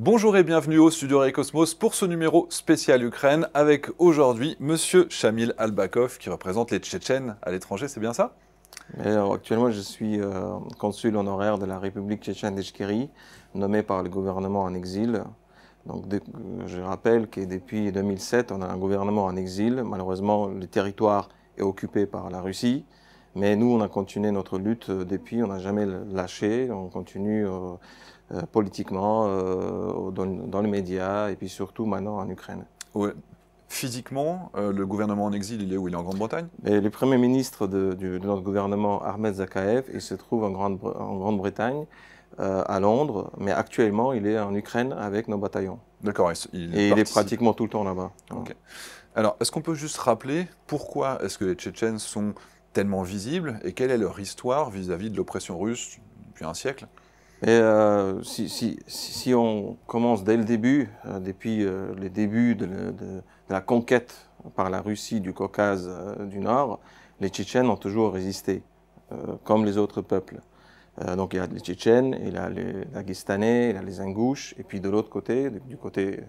Bonjour et bienvenue au Studio Ray Cosmos pour ce numéro spécial Ukraine avec aujourd'hui Monsieur Shamil Albakov qui représente les Tchétchènes à l'étranger, c'est bien ça? Actuellement, je suis consul honoraire de la République tchétchène d'Ichkérie, nommé par le gouvernement en exil. Je rappelle que depuis 2007, on a un gouvernement en exil. Malheureusement, le territoire est occupé par la Russie. Mais nous, on a continué notre lutte depuis, on n'a jamais lâché. On continue politiquement, dans les médias et puis surtout maintenant en Ukraine. Ouais. Physiquement, le gouvernement en exil, il est où? Il est en Grande-Bretagne? Et le Premier ministre de notre gouvernement, Ahmed Zakaev, il se trouve en Grande-Bretagne, à Londres, mais actuellement il est en Ukraine avec nos bataillons. D'accord, Et il est pratiquement tout le temps là-bas. Ok. Alors, est-ce qu'on peut juste rappeler pourquoi est-ce que les Tchétchènes sont tellement visibles et quelle est leur histoire vis-à-vis de l'oppression russe depuis un siècle? Si on commence dès le début, depuis les débuts de la conquête par la Russie du Caucase du Nord, les Tchétchènes ont toujours résisté, comme les autres peuples. Donc il y a les Tchétchènes, il y a les Daguestanais, il y a les Ingouches, et puis de l'autre côté, du côté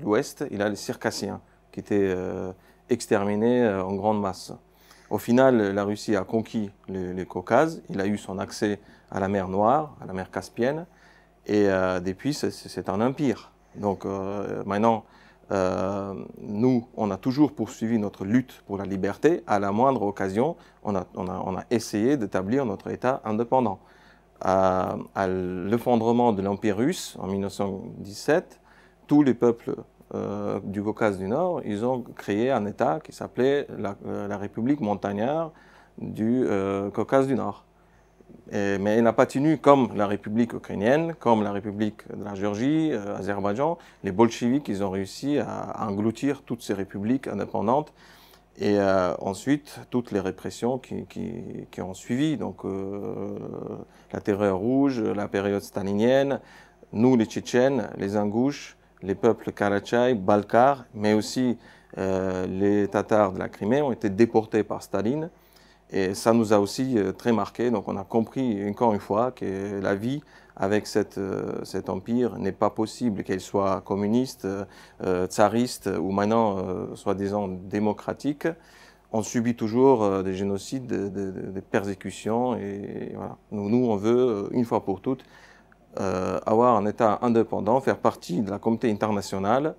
l'ouest, il y a les Circassiens, qui étaient exterminés en grande masse. Au final, la Russie a conquis les Caucases, il a eu son accès à la mer Noire, à la mer Caspienne, et depuis, c'est un empire. Donc maintenant, nous, on a toujours poursuivi notre lutte pour la liberté. À la moindre occasion, on a essayé d'établir notre État indépendant. À l'effondrement de l'Empire russe en 1917, tous les peuples du Caucase du Nord, ils ont créé un État qui s'appelait la République montagnarde du Caucase du Nord. Mais elle n'a pas tenu comme la République ukrainienne, comme la République de la Géorgie, Azerbaïdjan. Les bolcheviks, ils ont réussi à engloutir toutes ces républiques indépendantes. Et ensuite, toutes les répressions qui ont suivi, donc la terreur rouge, la période stalinienne, nous les Tchétchènes, les Ingouches, les peuples Karachay, Balkars, mais aussi les Tatars de la Crimée ont été déportés par Staline. Et ça nous a aussi très marqué. Donc on a compris encore une fois que la vie avec cet empire n'est pas possible, qu'elle soit communiste, tsariste ou maintenant soi-disant démocratique. On subit toujours des génocides, des persécutions. Et voilà. Nous, on veut, une fois pour toutes, avoir un État indépendant, faire partie de la communauté internationale.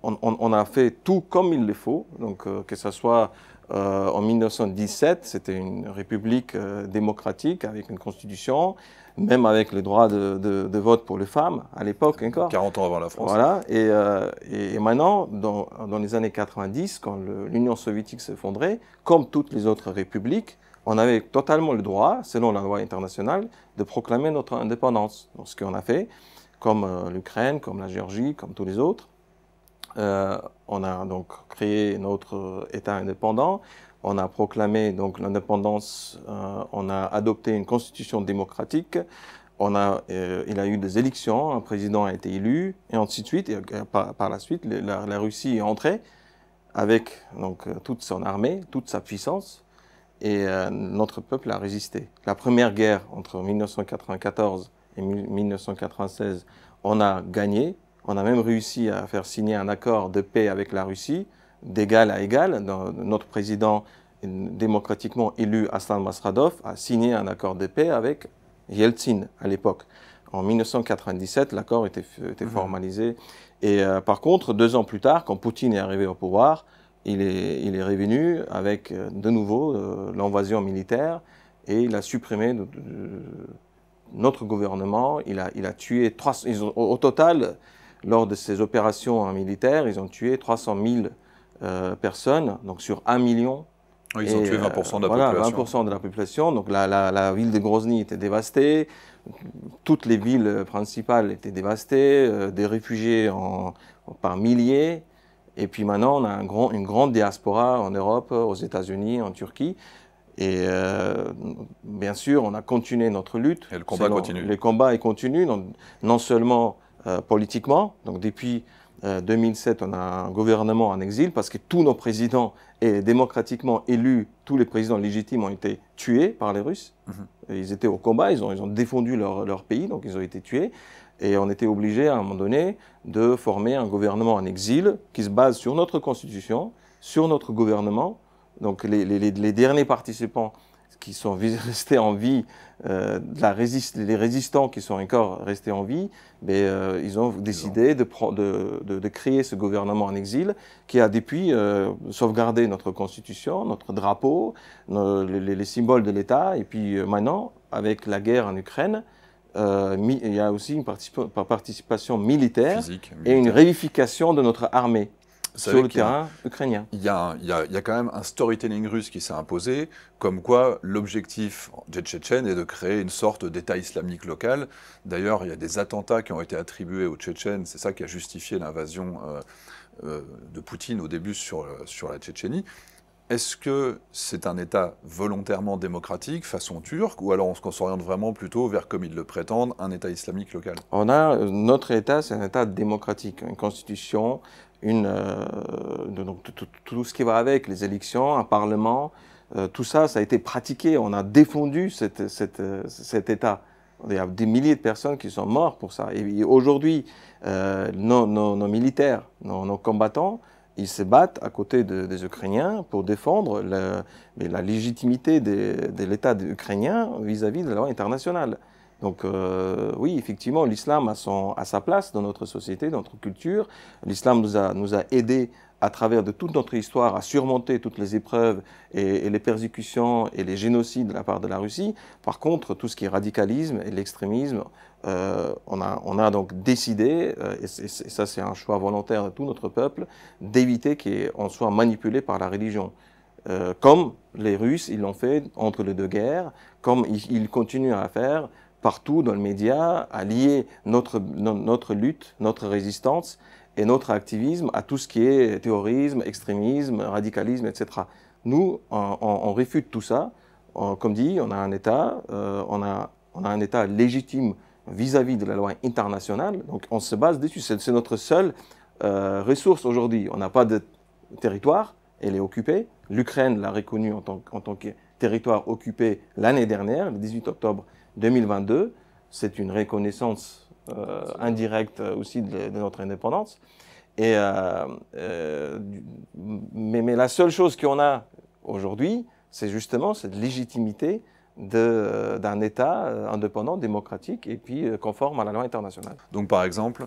On a fait tout comme il le faut, donc que ce soit en 1917, c'était une république démocratique avec une constitution, même avec le droit de vote pour les femmes à l'époque encore. 40 ans avant la France. Voilà, et maintenant, dans les années 90, quand l'Union soviétique s'effondrait, comme toutes les autres républiques, on avait totalement le droit, selon la loi internationale, de proclamer notre indépendance. Donc, ce qu'on a fait, comme l'Ukraine, comme la Géorgie, comme tous les autres. On a donc créé notre État indépendant, on a proclamé donc l'indépendance, on a adopté une constitution démocratique, il a eu des élections, un président a été élu, et ainsi de suite. Et par la suite, la Russie est entrée avec donc, toute son armée, toute sa puissance, et notre peuple a résisté. La première guerre entre 1994 et 1996, on a gagné. On a même réussi à faire signer un accord de paix avec la Russie, d'égal à égal. Notre président démocratiquement élu, Aslan Masradov, a signé un accord de paix avec Yeltsin à l'époque. En 1997, l'accord était formalisé. Et par contre, 2 ans plus tard, quand Poutine est arrivé au pouvoir, il est revenu avec de nouveau l'invasion militaire et il a supprimé notre gouvernement. Il a tué au total. Lors de ces opérations militaires, ils ont tué 300 000 personnes, donc sur 1 million. Ils ont tué 20% de la voilà, population. 20% de la population. Donc la ville de Grozny était dévastée, toutes les villes principales étaient dévastées, des réfugiés par milliers. Et puis maintenant, on a une grande diaspora en Europe, aux États-Unis, en Turquie. Et bien sûr, on a continué notre lutte. Et le combat continue. Le combat continue, non seulement politiquement. Donc depuis 2007, on a un gouvernement en exil parce que tous nos présidents et démocratiquement élus, tous les présidents légitimes ont été tués par les Russes. Ils étaient au combat, ils ont défendu leur pays, donc ils ont été tués. Et on était obligé à un moment donné de former un gouvernement en exil qui se base sur notre constitution, sur notre gouvernement. Donc les derniers participants qui sont restés en vie, les résistants qui sont encore restés en vie, ils ont décidé de créer ce gouvernement en exil qui a depuis sauvegardé notre constitution, notre drapeau, les symboles de l'État. Et puis maintenant, avec la guerre en Ukraine, il y a aussi une participation militaire et une réunification de notre armée sur le terrain ukrainien. Il y a quand même un storytelling russe qui s'est imposé, comme quoi l'objectif des Tchétchènes est de créer une sorte d'État islamique local. D'ailleurs, il y a des attentats qui ont été attribués aux Tchétchènes, c'est ça qui a justifié l'invasion de Poutine au début sur la Tchétchénie. Est-ce que c'est un État volontairement démocratique, façon turque, ou alors on s'oriente vraiment plutôt vers, comme ils le prétendent, un État islamique local? Notre État, c'est un État démocratique, une constitution, donc tout ce qui va avec, les élections, un parlement, tout ça, ça a été pratiqué. On a défendu cet État. Il y a des milliers de personnes qui sont mortes pour ça. Et aujourd'hui, nos militaires, nos combattants, ils se battent à côté des Ukrainiens pour défendre la légitimité de l'État ukrainien vis-à-vis de la loi internationale. Donc oui, effectivement, l'islam a sa place dans notre société, dans notre culture. L'islam nous a aidés à travers de toute notre histoire à surmonter toutes les épreuves et les persécutions et les génocides de la part de la Russie. Par contre, tout ce qui est radicalisme et l'extrémisme, on a donc décidé, et ça c'est un choix volontaire de tout notre peuple, d'éviter qu'on soit manipulé par la religion. Comme les Russes, ils l'ont fait entre les deux guerres, comme ils continuent à faire partout dans le média, à lier notre lutte, notre résistance et notre activisme à tout ce qui est terrorisme, extrémisme, radicalisme, etc. Nous, on réfute tout ça. Comme dit, on a un État, on a un État légitime vis-à-vis de la loi internationale. Donc on se base dessus. C'est notre seule ressource aujourd'hui. On n'a pas de territoire, elle est occupée. L'Ukraine l'a reconnu en tant que territoire occupé l'année dernière, le 18 octobre 2022. C'est une reconnaissance indirecte aussi de notre indépendance. Mais la seule chose qu'on a aujourd'hui, c'est justement cette légitimité d'un État indépendant, démocratique et puis conforme à la loi internationale. Donc par exemple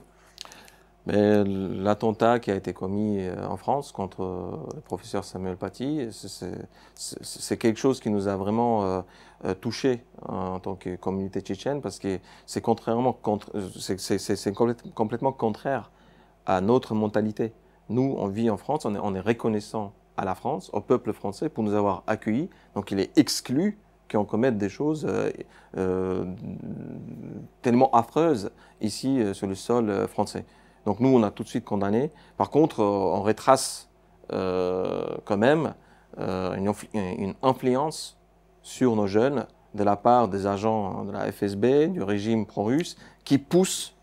l'attentat qui a été commis en France contre le professeur Samuel Paty, c'est quelque chose qui nous a vraiment touchés en tant que communauté tchétchène parce que c'est complètement contraire à notre mentalité. Nous, on vit en France, on est reconnaissant à la France, au peuple français pour nous avoir accueillis. Donc il est exclu qu'on commette des choses tellement affreuses ici sur le sol français. Donc nous, on a tout de suite condamné. Par contre, on retrace quand même une influence sur nos jeunes de la part des agents de la FSB, du régime pro-russe, qui poussent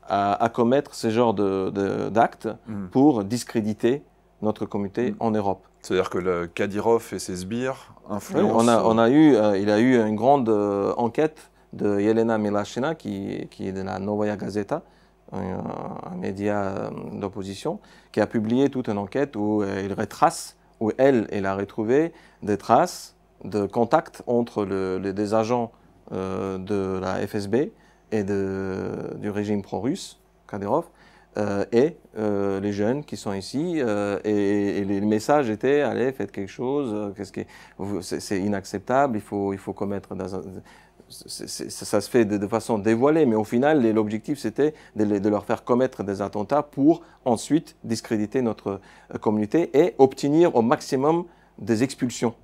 à commettre ce genre d'actes pour discréditer notre communauté en Europe. C'est-à-dire que le Kadyrov et ses sbires influencent... Oui, il a eu une grande enquête de Yelena Milashina, qui est de la Novaya Gazeta, un média d'opposition, qui a publié toute une enquête où il retrace, où elle a retrouvé des traces de contacts entre des agents de la FSB et du régime pro-russe, Kadyrov, et les jeunes qui sont ici. Et les messages étaient « Allez, faites quelque chose, c'est inacceptable, il faut commettre... » Ça se fait de façon dévoilée, mais au final, l'objectif, c'était de leur faire commettre des attentats pour ensuite discréditer notre communauté et obtenir au maximum des expulsions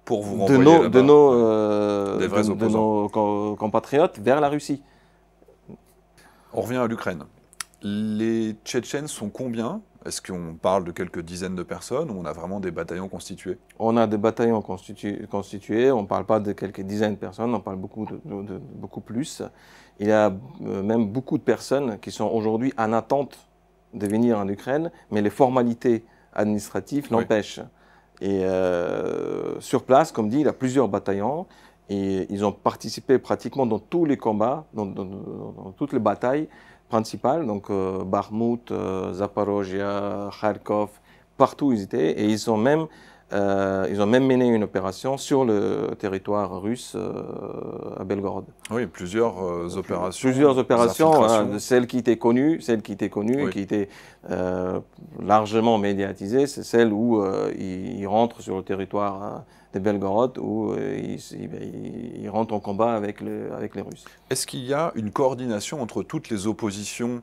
pour vous renvoyer de nos compatriotes vers la Russie. On revient à l'Ukraine. Les Tchétchènes sont combien? Est-ce qu'on parle de quelques dizaines de personnes ou on a vraiment des bataillons constitués? On a des bataillons constitués, on ne parle pas de quelques dizaines de personnes, on parle beaucoup plus. Il y a même beaucoup de personnes qui sont aujourd'hui en attente de venir en Ukraine, mais les formalités administratives l'empêchent. Et sur place, comme dit, il y a plusieurs bataillons Et ils ont participé pratiquement dans tous les combats, dans toutes les batailles principales, donc Bakhmout, Zaporozhia, Kharkov, partout où ils étaient, et ils ont même mené une opération sur le territoire russe à Belgorod. Oui, plusieurs opérations. Plusieurs opérations, d'infiltration. celle qui était connue, Oui. qui était largement médiatisée, c'est celle où ils rentrent sur le territoire de Belgorod, où ils rentrent en combat avec les Russes. Est-ce qu'il y a une coordination entre toutes les oppositions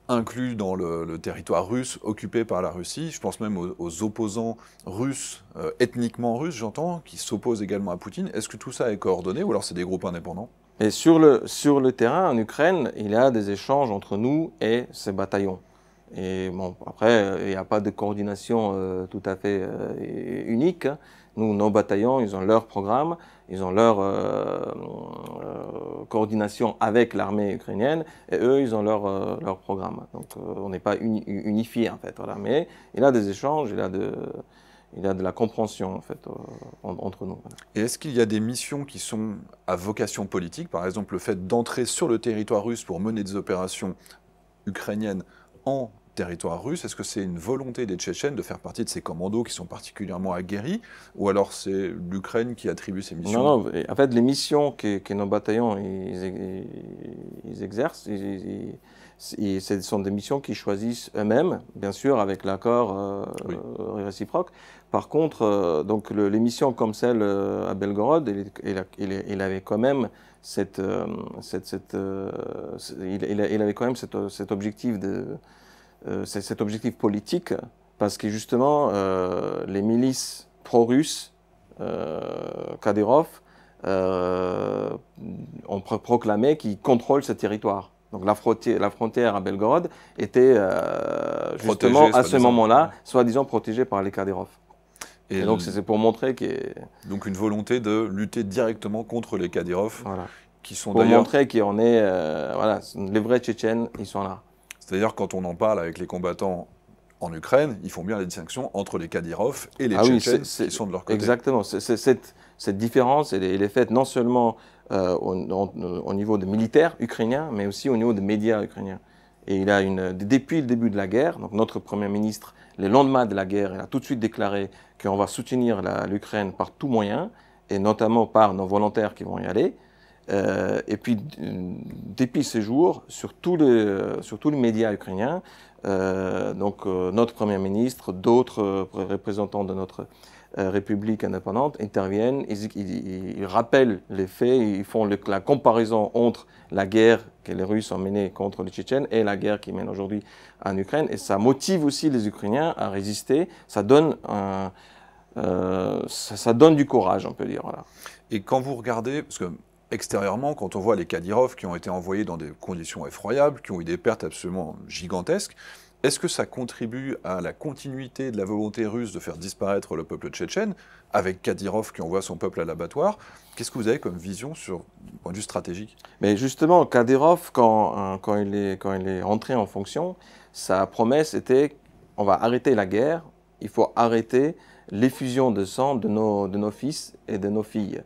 inclus dans le territoire russe occupé par la Russie? Je pense même aux opposants russes, ethniquement russes, j'entends, qui s'opposent également à Poutine. Est-ce que tout ça est coordonné ou alors c'est des groupes indépendants? Et sur le terrain, en Ukraine, il y a des échanges entre nous et ces bataillons. Et bon, après, il n'y a pas de coordination tout à fait unique, hein. Nous, nos bataillons, ils ont leur programme, ils ont leur coordination avec l'armée ukrainienne, et eux, ils ont leur programme. Donc, on n'est pas unifiés, en fait. Voilà. Mais il y a des échanges, il y a de la compréhension, en fait, entre nous. Voilà. Et est-ce qu'il y a des missions qui sont à vocation politique, par exemple le fait d'entrer sur le territoire russe pour mener des opérations ukrainiennes en territoire russe? Est-ce que c'est une volonté des Tchétchènes de faire partie de ces commandos qui sont particulièrement aguerris, ou alors c'est l'Ukraine qui attribue ces missions? Non, non, en fait, les missions que nos bataillons ils exercent, ce sont des missions qu'ils choisissent eux-mêmes, bien sûr, avec l'accord Oui. réciproque. Par contre, donc les missions comme celle à Belgorod, il avait quand même il avait quand même cet objectif cet objectif politique, parce que justement, les milices pro-russes, Kadyrov, ont proclamé qu'ils contrôlent ce territoire. Donc la frontière à Belgorod était justement à ce moment-là, soi-disant protégée par les Kadyrov. Et donc c'est pour montrer donc une volonté de lutter directement contre les Kadyrov, voilà, qui sont pour d'ailleurs... montrer qu'on est, voilà, les vrais Tchétchènes, ils sont là. C'est-à-dire quand on en parle avec les combattants en Ukraine, ils font bien la distinction entre les Kadyrov et les Ah oui, Tchétchènes qui sont de leur côté. Exactement. Cette différence, elle est faite non seulement au niveau des militaires ukrainiens, mais aussi au niveau des médias ukrainiens. Et depuis le début de la guerre, donc notre Premier ministre, le lendemain de la guerre, il a tout de suite déclaré qu'on va soutenir l'Ukraine par tous moyens, et notamment par nos volontaires qui vont y aller. Et puis, depuis ces jours, sur tous les médias ukrainiens, notre Premier ministre, d'autres représentants de notre République indépendante interviennent, ils rappellent les faits, ils font la comparaison entre la guerre que les Russes ont menée contre les Tchétchènes et la guerre qu'ils mènent aujourd'hui en Ukraine. Et ça motive aussi les Ukrainiens à résister, ça donne du courage, on peut dire. Voilà. Et quand vous regardez, parce que extérieurement, quand on voit les Kadyrov qui ont été envoyés dans des conditions effroyables, qui ont eu des pertes absolument gigantesques, est-ce que ça contribue à la continuité de la volonté russe de faire disparaître le peuple tchétchène, avec Kadyrov qui envoie son peuple à l'abattoir? Qu'est-ce que vous avez comme vision sur le point de vue stratégique? Mais justement, Kadyrov, quand il est entré en fonction, sa promesse était on va arrêter la guerre, il faut arrêter l'effusion de sang de nos fils et de nos filles.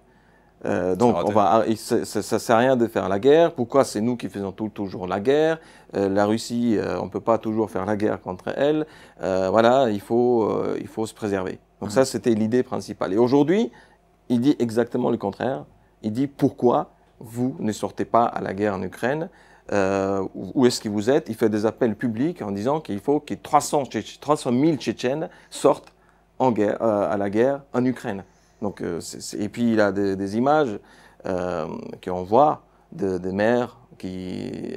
Donc, ça ne sert à rien de faire la guerre. Pourquoi c'est nous qui faisons toujours la guerre? La Russie, on ne peut pas toujours faire la guerre contre elle. Voilà, il faut se préserver. Donc ça, c'était l'idée principale. Et aujourd'hui, il dit exactement le contraire. Il dit pourquoi vous ne sortez pas à la guerre en Ukraine? Où est-ce que vous êtes? Il fait des appels publics en disant qu'il faut que 300 000 Tchétchènes sortent à la guerre en Ukraine. Donc, et puis il a des images qu'on voit de mères qui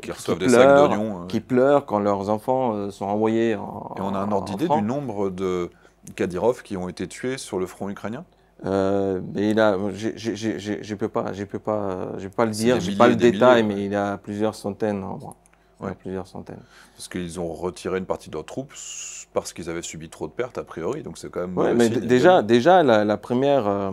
reçoivent des sacs d'oignons, qui pleurent quand leurs enfants sont envoyés en Et on a un ordre d'idée du nombre de Kadyrov qui ont été tués sur le front ukrainien? Mais je peux pas le dire, j'ai pas le détail, mais il a plusieurs centaines en moins. Ouais. Plusieurs centaines. Parce qu'ils ont retiré une partie de leurs troupes parce qu'ils avaient subi trop de pertes a priori, donc c'est quand même... Ouais, mais déjà la première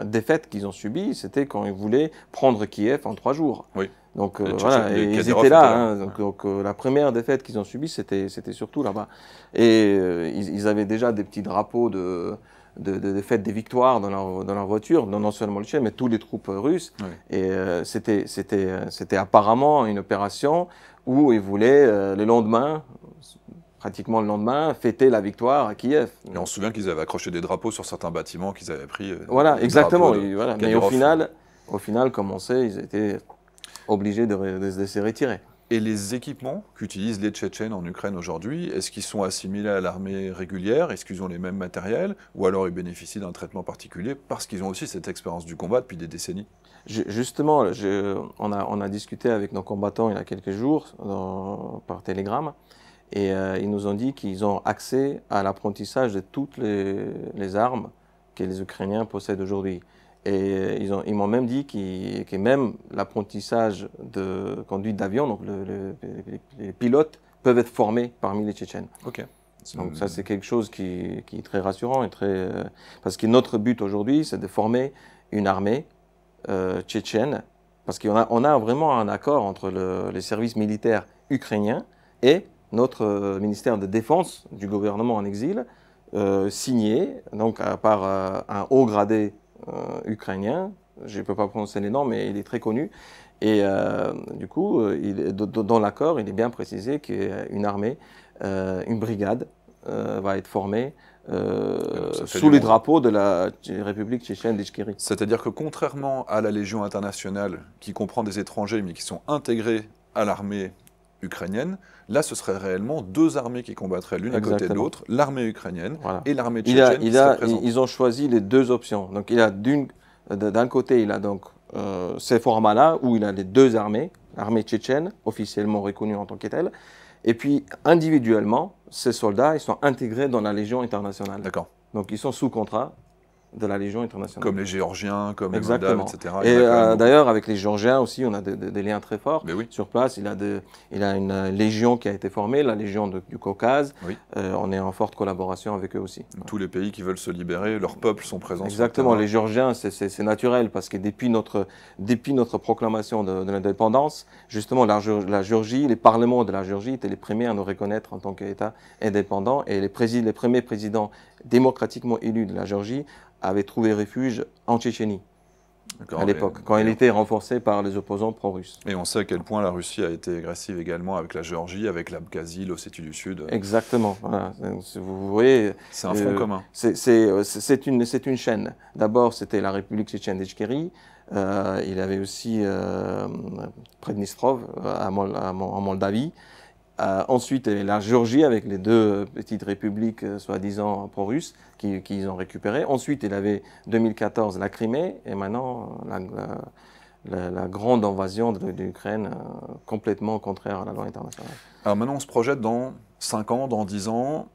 défaite qu'ils ont subie, c'était quand ils voulaient prendre Kiev en 3 jours. Oui. Donc voilà, et ils étaient là. Hein, donc la première défaite qu'ils ont subie, c'était surtout là-bas. Et ils avaient déjà des petits drapeaux de fête des victoires dans leur voiture, non seulement les Tchétchènes, mais toutes les troupes russes. Oui. Et c'était apparemment une opération où ils voulaient le lendemain, pratiquement le lendemain, fêter la victoire à Kiev. Et on se souvient qu'ils avaient accroché des drapeaux sur certains bâtiments qu'ils avaient pris. Voilà, exactement. Voilà. Mais au final, comme on sait, ils étaient obligés de se retirer. Et les équipements qu'utilisent les Tchétchènes en Ukraine aujourd'hui, est-ce qu'ils sont assimilés à l'armée régulière? Est-ce qu'ils ont les mêmes matériels? Ou alors ils bénéficient d'un traitement particulier parce qu'ils ont aussi cette expérience du combat depuis des décennies? Justement, on a discuté avec nos combattants il y a quelques jours par télégramme. Et ils nous ont dit qu'ils ont accès à l'apprentissage de toutes les armes que les Ukrainiens possèdent aujourd'hui. Et ils m'ont même dit que même l'apprentissage de conduite d'avion, donc les pilotes peuvent être formés parmi les Tchétchènes. Ok. Donc ça, c'est quelque chose qui est très rassurant et parce que notre but aujourd'hui, c'est de former une armée tchétchène, parce qu'on a vraiment un accord entre les services militaires ukrainiens et notre ministère de Défense du gouvernement en exil, signé donc, par un haut gradé ukrainien. Je ne peux pas prononcer les noms, mais il est très connu. Et du coup, dans l'accord, il est bien précisé qu'une armée, une brigade, va être formée sous les drapeaux de la République tchétchène d'Ichkérie. C'est-à-dire que contrairement à la Légion internationale, qui comprend des étrangers, mais qui sont intégrés à l'armée ukrainienne, là ce serait réellement deux armées qui combattraient l'une à côté de l'autre, l'armée ukrainienne et l'armée tchétchène qui seraient présentes. Ils ont choisi les deux options. Donc il a d'un côté, il a donc ces formats-là où il a les deux armées, l'armée tchétchène, officiellement reconnue en tant que telle, et puis individuellement, ces soldats, ils sont intégrés dans la Légion internationale. D'accord. Donc ils sont sous contrat de la Légion internationale. Comme les Géorgiens, comme les Moldaves, etc. Et d'ailleurs, avec les Géorgiens aussi, on a des liens très forts. Oui. Sur place, il a une légion qui a été formée, la Légion du Caucase. Oui. On est en forte collaboration avec eux aussi. Tous les pays qui veulent se libérer, leurs peuples sont présents. Exactement, les Géorgiens, c'est naturel, parce que depuis notre proclamation de l'indépendance, justement, la Géorgie, les parlements de la Géorgie étaient les premiers à nous reconnaître en tant qu'État indépendant, et les premiers présidents démocratiquement élus de la Géorgie avait trouvé refuge en Tchétchénie à l'époque, quand elle était renforcée par les opposants pro-russes. Et on sait à quel point la Russie a été agressive également avec la Géorgie, avec l'Abkhazie, l'Ossétie du Sud. Exactement. Voilà. Vous voyez, c'est un front commun. C'est une chaîne. D'abord, c'était la République tchétchène d'Ichkérie. Il y avait aussi Prednistrov en Moldavie. Ensuite, la Géorgie avec les deux petites républiques soi-disant pro-russes qu'ils ont récupérées. Ensuite, il avait 2014 la Crimée et maintenant la grande invasion de l'Ukraine complètement contraire à la loi internationale. Alors maintenant, on se projette dans 5 ans, dans 10 ans.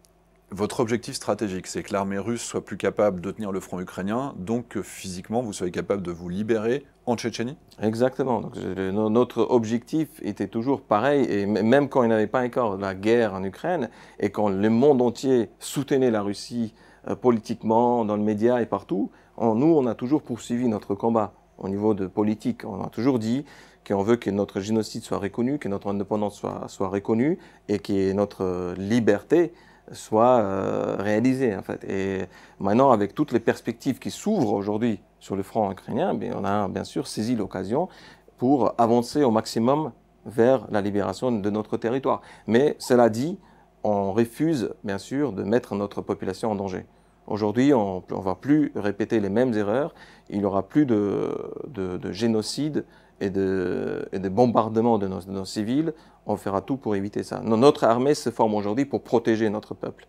Votre objectif stratégique, c'est que l'armée russe soit plus capable de tenir le front ukrainien, donc que physiquement, vous soyez capable de vous libérer en Tchétchénie? Exactement. Donc, notre objectif était toujours pareil, et même quand il n'y avait pas encore la guerre en Ukraine, et quand le monde entier soutenait la Russie politiquement, dans le média et partout, nous, on a toujours poursuivi notre combat au niveau de politique. On a toujours dit qu'on veut que notre génocide soit reconnu, que notre indépendance soit reconnue, et que notre liberté soit réalisée en fait. Et maintenant, avec toutes les perspectives qui s'ouvrent aujourd'hui sur le front ukrainien, on a bien sûr saisi l'occasion pour avancer au maximum vers la libération de notre territoire. Mais cela dit, on refuse bien sûr de mettre notre population en danger. Aujourd'hui, on ne va plus répéter les mêmes erreurs, il n'y aura plus de génocide et de bombardement de nos civils. On fera tout pour éviter ça. Notre armée se forme aujourd'hui pour protéger notre peuple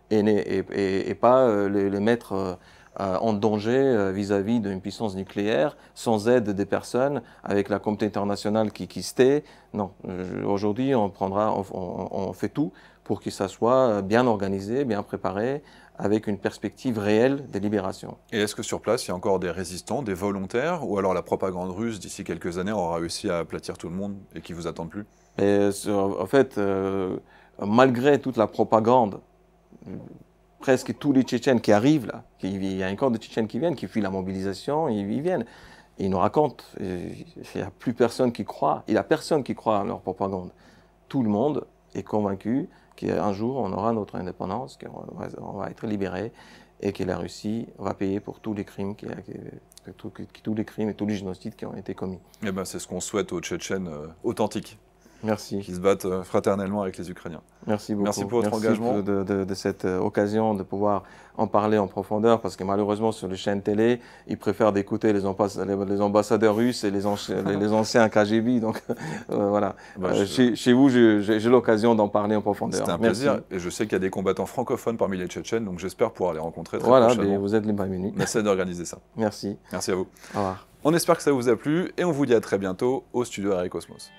et pas les mettre en danger vis-à-vis d'une puissance nucléaire, sans aide des personnes, avec la communauté internationale qui se tait. Non, aujourd'hui, on fait tout pour que ça soit bien organisé, bien préparé, avec une perspective réelle de libération. Et est-ce que sur place, il y a encore des résistants, des volontaires, ou alors la propagande russe, d'ici quelques années, aura réussi à aplatir tout le monde et qui vous attendent plus? En fait, malgré toute la propagande, presque tous les Tchétchènes qui arrivent là, il y a encore des Tchétchènes qui viennent, qui fuient la mobilisation, ils viennent. Et ils nous racontent, il n'y a plus personne qui croit, il n'y a personne qui croit à leur propagande. Tout le monde est convaincu qu'un jour on aura notre indépendance, qu'on va être libéré et que la Russie va payer pour tous les crimes, tous les crimes et tous les génocides qui ont été commis. Eh ben, c'est ce qu'on souhaite aux Tchétchènes authentiques, Merci. qui se battent fraternellement avec les Ukrainiens. Merci beaucoup. Merci pour votre engagement. De cette occasion de pouvoir en parler en profondeur, parce que malheureusement sur les chaînes télé, ils préfèrent d'écouter les ambassadeurs russes et les anciens KGB. Donc voilà. Chez vous, j'ai l'occasion d'en parler en profondeur. C'était un plaisir. Et je sais qu'il y a des combattants francophones parmi les Tchétchènes, donc j'espère pouvoir les rencontrer très prochainement. Voilà, vous êtes les bienvenus. On essaie d'organiser ça. Merci. Merci à vous. Au revoir. On espère que ça vous a plu et on vous dit à très bientôt au studio Aérocosmos.